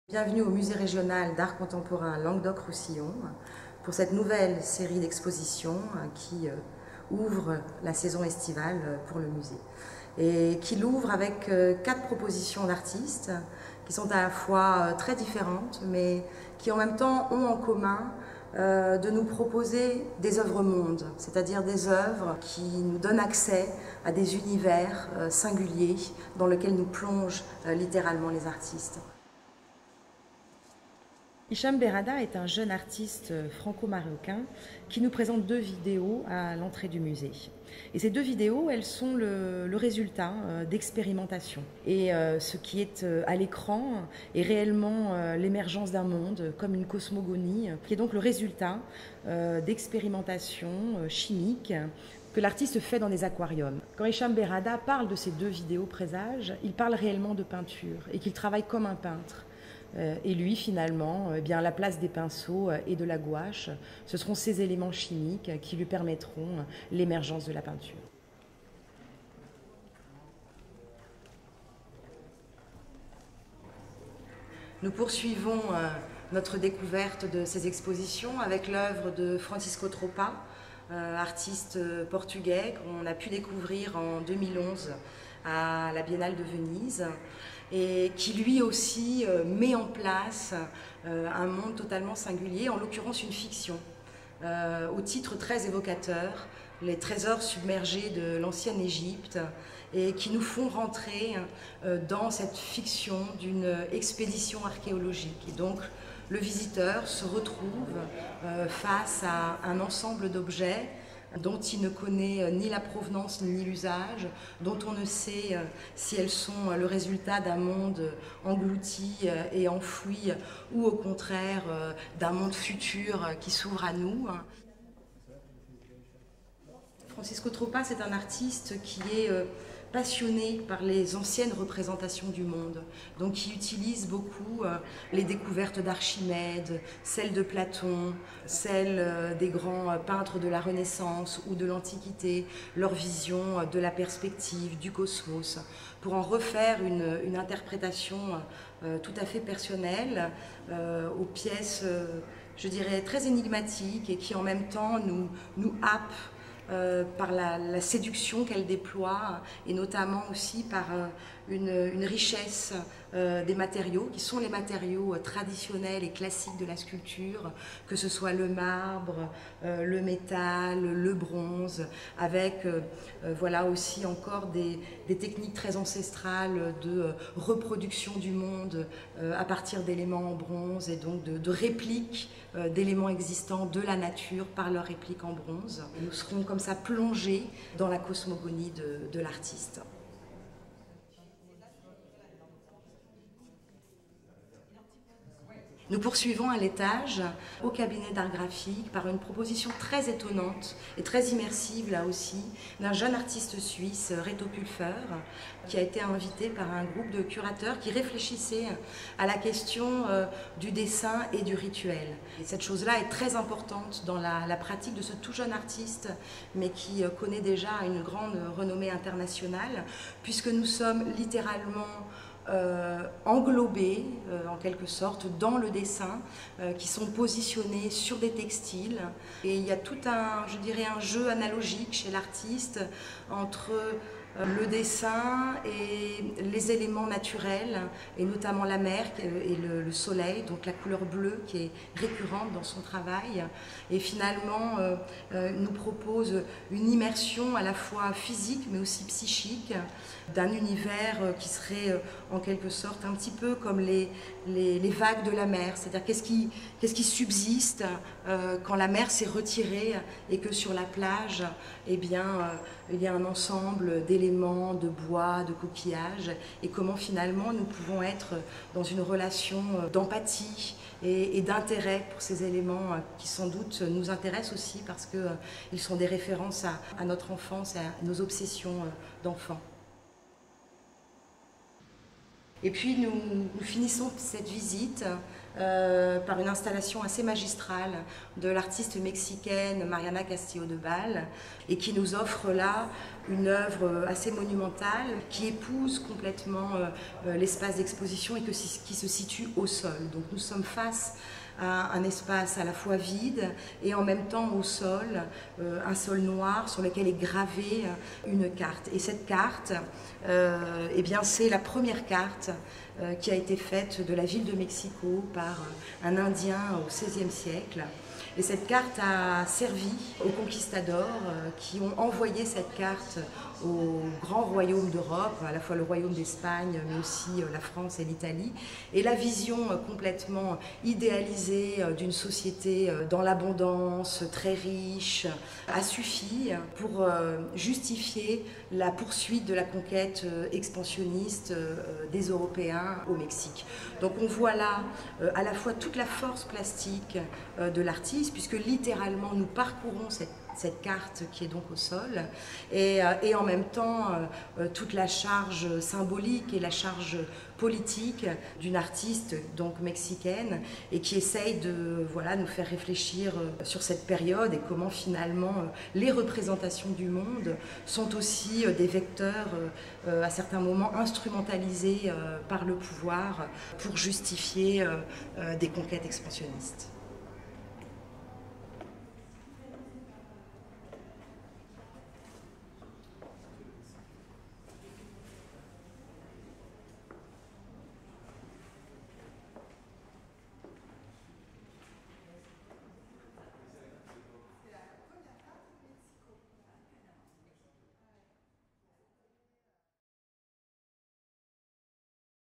Bienvenue au Musée régional d'art contemporain Languedoc-Roussillon pour cette nouvelle série d'expositions qui ouvre la saison estivale pour le musée et qui l'ouvre avec 4 propositions d'artistes qui sont à la fois très différentes mais qui en même temps ont en commun de nous proposer des œuvres mondes, c'est-à-dire des œuvres qui nous donnent accès à des univers singuliers dans lesquels nous plongent littéralement les artistes. Hicham Berrada est un jeune artiste franco-marocain qui nous présente 2 vidéos à l'entrée du musée. Et ces 2 vidéos, elles sont le résultat d'expérimentation. Et ce qui est à l'écran est réellement l'émergence d'un monde, comme une cosmogonie, qui est donc le résultat d'expérimentation chimique que l'artiste fait dans des aquariums. Quand Hicham Berrada parle de ces 2 vidéos présages, il parle réellement de peinture et qu'il travaille comme un peintre. Et lui, finalement, eh bien, à la place des pinceaux et de la gouache, ce seront ces éléments chimiques qui lui permettront l'émergence de la peinture. Nous poursuivons notre découverte de ces expositions avec l'œuvre de Francisco Tropa, artiste portugais qu'on a pu découvrir en 2011 à la Biennale de Venise et qui lui aussi met en place un monde totalement singulier, en l'occurrence une fiction, au titre très évocateur, les trésors submergés de l'ancienne Égypte, et qui nous font rentrer dans cette fiction d'une expédition archéologique. Et donc le visiteur se retrouve face à un ensemble d'objets dont il ne connaît ni la provenance ni l'usage, dont on ne sait si elles sont le résultat d'un monde englouti et enfoui ou au contraire d'un monde futur qui s'ouvre à nous. Francisco Tropa, c'est un artiste qui est passionné par les anciennes représentations du monde, donc qui utilise beaucoup les découvertes d'Archimède, celles de Platon, celles des grands peintres de la Renaissance ou de l'Antiquité, leur vision de la perspective, du cosmos, pour en refaire une interprétation tout à fait personnelle aux pièces, je dirais, très énigmatiques et qui en même temps nous happent par la séduction qu'elle déploie et notamment aussi par une richesse des matériaux qui sont les matériaux traditionnels et classiques de la sculpture, que ce soit le marbre, le métal, le bronze, avec voilà aussi encore des techniques très ancestrales de reproduction du monde à partir d'éléments en bronze et donc de répliques d'éléments existants de la nature par leur réplique en bronze. Et nous serons comme ça plongés dans la cosmogonie de l'artiste. Nous poursuivons à l'étage, au cabinet d'art graphique, par une proposition très étonnante et très immersive, là aussi, d'un jeune artiste suisse, Reto Pulfer, qui a été invité par un groupe de curateurs qui réfléchissaient à la question du dessin et du rituel. Et cette chose-là est très importante dans la pratique de ce tout jeune artiste, mais qui connaît déjà une grande renommée internationale, puisque nous sommes littéralement englobés en quelque sorte dans le dessin, qui sont positionnés sur des textiles. Et il y a tout un, je dirais, un jeu analogique chez l'artiste entre le dessin et les éléments naturels, et notamment la mer et le soleil, donc la couleur bleue qui est récurrente dans son travail, et finalement nous propose une immersion à la fois physique mais aussi psychique d'un univers qui serait en quelque sorte un petit peu comme les vagues de la mer, c'est-à-dire qu'est-ce qui subsiste quand la mer s'est retirée et que sur la plage, eh bien, il y a un ensemble d'éléments, de bois, de coquillages, et comment finalement nous pouvons être dans une relation d'empathie et d'intérêt pour ces éléments qui sans doute nous intéressent aussi parce qu'ils sont des références à notre enfance et à nos obsessions d'enfants. Et puis nous finissons cette visite par une installation assez magistrale de l'artiste mexicaine Mariana Castillo de Bal, et qui nous offre là une œuvre assez monumentale qui épouse complètement l'espace d'exposition et qui se situe au sol. Donc nous sommes face à un espace à la fois vide et en même temps au sol, un sol noir sur lequel est gravée une carte. Et cette carte, eh bien, c'est la première carte qui a été faite de la ville de Mexico par un Indien au XVIe siècle. Et cette carte a servi aux conquistadors qui ont envoyé cette carte aux grands royaumes d'Europe, à la fois le royaume d'Espagne, mais aussi la France et l'Italie. Et la vision complètement idéalisée d'une société dans l'abondance, très riche, a suffi pour justifier la poursuite de la conquête expansionniste des Européens au Mexique. Donc on voit là à la fois toute la force plastique de l'artiste, puisque littéralement nous parcourons cette carte qui est donc au sol, et en même temps toute la charge symbolique et la charge politique d'une artiste donc mexicaine, et qui essaye de nous faire réfléchir sur cette période et comment finalement les représentations du monde sont aussi des vecteurs à certains moments instrumentalisés par le pouvoir pour justifier des conquêtes expansionnistes.